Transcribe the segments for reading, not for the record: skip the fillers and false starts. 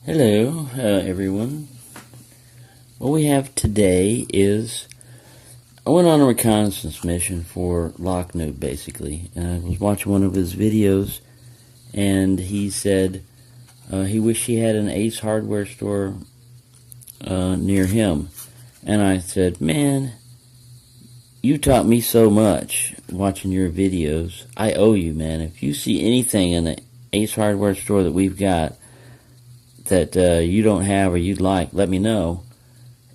Hello, everyone. What we have today is, I went on a reconnaissance mission for Lock Noob, basically. And I was watching one of his videos, and he said he wished he had an Ace hardware store near him. And I said, man, you taught me so much watching your videos. I owe you, man. If you see anything in the Ace hardware store that we've got that you don't have or you'd like, let me know,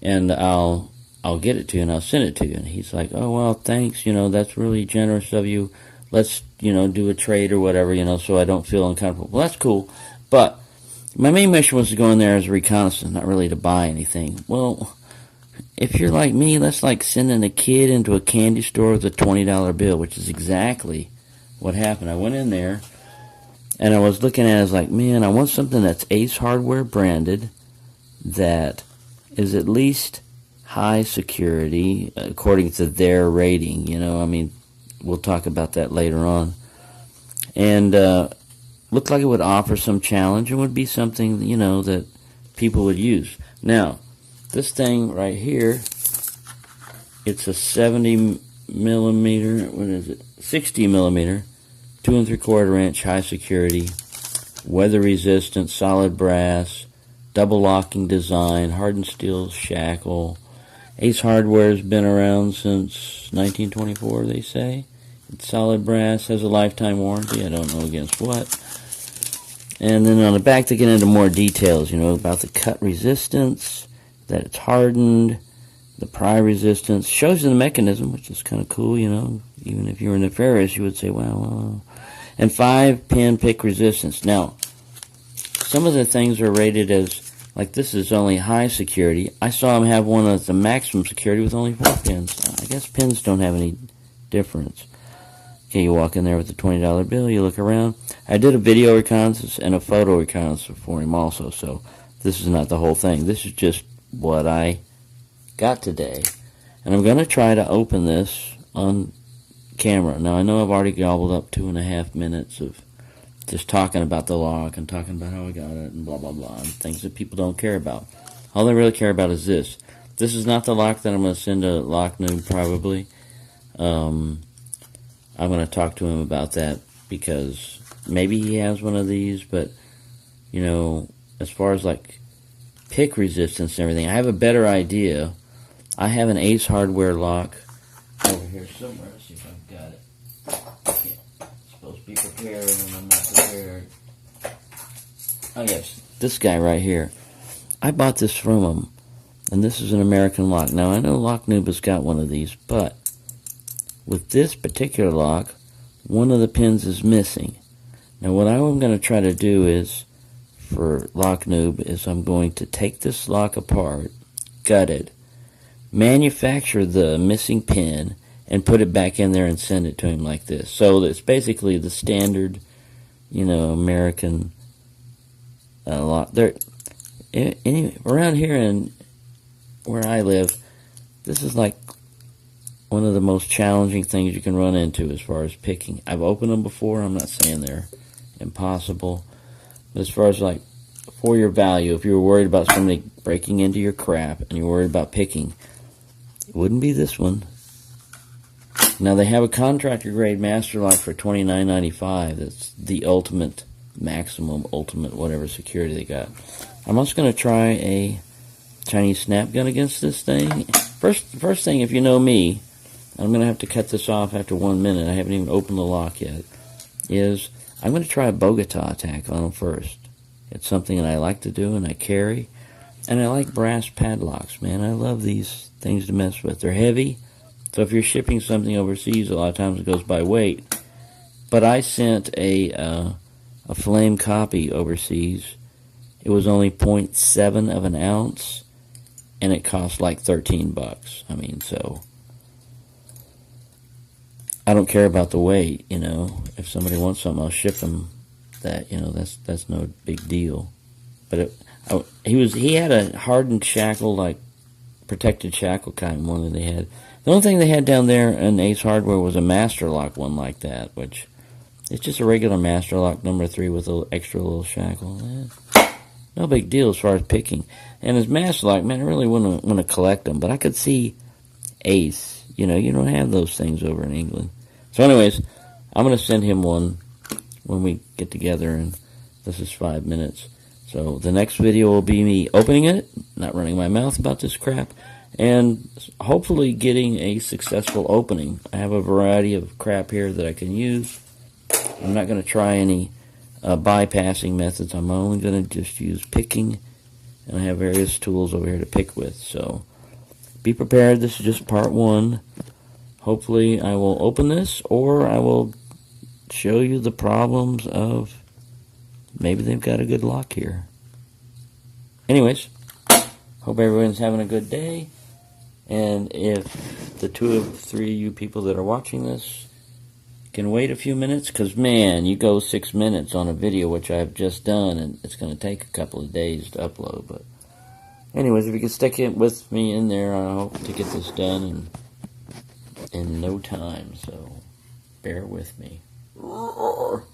and I'll get it to you and I'll send it to you. And he's like, oh, well, thanks, that's really generous of you. Let's, do a trade or whatever, so I don't feel uncomfortable. Well, that's cool. But my main mission was to go in there as a reconnaissance, not really to buy anything. Well, if you're like me, that's like sending a kid into a candy store with a $20 bill, which is exactly what happened. I went in there, and I was looking at it, I was like, man, I want something that's Ace Hardware branded, that is at least high security, according to their rating, we'll talk about that later on. And looked like it would offer some challenge and would be something, that people would use. Now, this thing right here, it's a 70 millimeter, 60 millimeter, 2 3/4 inch, high security, weather resistant, solid brass, double locking design, hardened steel shackle. Ace Hardware's been around since 1924, they say. It's solid brass, has a lifetime warranty. I don't know against what. And then on the back they get into more details, about the cut resistance, that it's hardened, the pry resistance. Shows you the mechanism, which is kind of cool, Even if you were nefarious, you would say, wow. And 5-pin pick resistance. Now, some of the things are rated as, like this is only high security. I saw them have one that's the maximum security with only 4 pins. I guess pins don't have any difference. Okay, you walk in there with a $20 bill, you look around. I did a video reconnaissance and a photo reconnaissance for him also, so this is not the whole thing. This is just what I got today. And I'm going to try to open this on camera. Now, I know I've already gobbled up 2.5 minutes of just talking about the lock and talking about how I got it and blah, blah, blah, and things that people don't care about. All they really care about is this. This is not the lock that I'm going to send to Lock Noob, probably. I'm going to talk to him about that because maybe he has one of these, but, as far as, like, pick resistance and everything, I have a better idea. I have an Ace Hardware lock over here somewhere. Let's see if I've got it. Okay. I'm supposed to be prepared and I'm not prepared. Oh yes, this guy right here. I bought this from him, and this is an American lock. Now I know Lock Noob has got one of these, but with this particular lock, one of the pins is missing. Now what I'm going to try to do is, for Lock Noob, is I'm going to take this lock apart, gut it, manufacture the missing pin, and put it back in there and send it to him like this. So it's basically the standard, American lock. Around here in where I live, this is like one of the most challenging things you can run into as far as picking. I've opened them before. I'm not saying they're impossible. But as far as like for your value, if you were worried about somebody breaking into your crap and you're worried about picking, it wouldn't be this one. Now they have a contractor grade master lock for $29.95. That's the ultimate, maximum, ultimate, whatever security they got. I'm also going to try a Chinese snap gun against this thing. First thing, if you know me, I'm going to have to cut this off after 1 minute. I haven't even opened the lock yet. Is I'm going to try a Bogota attack on them first. It's something that I like to do and I carry. And I like brass padlocks, man. I love these things to mess with. They're heavy. So if you're shipping something overseas, a lot of times it goes by weight. But I sent a flame copy overseas. It was only 0.7 of an ounce, and it cost like $13. I mean, so I don't care about the weight, If somebody wants something, I'll ship them that, that's no big deal. But he had a hardened shackle, like protected shackle kind of one that they had. The only thing they had down there in Ace Hardware was a master lock one like that, which it's just a regular master lock number 3 with an extra little shackle. no big deal as far as picking. And his Master-Lock, man, I really want to collect them, but I could see Ace. You know, you don't have those things over in England. So anyways, I'm going to send him one when we get together, and this is 5 minutes. So the next video will be me opening it, not running my mouth about this crap, and hopefully getting a successful opening. I have a variety of crap here that I can use. I'm not going to try any bypassing methods. I'm only going to just use picking, and I have various tools over here to pick with. So be prepared. This is just part 1. Hopefully I will open this, or I will show you the problems of maybe they've got a good lock here. Anyways, hope everyone's having a good day. And if the 2 of 3 of you people that are watching this can wait a few minutes, because man, you go 6 minutes on a video which I've just done, and it's going to take a couple of days to upload. But anyways, if you can stick it with me in there, I hope to get this done in no time. So bear with me.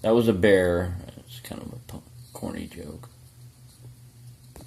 That was a bear. It's kind of a corny joke.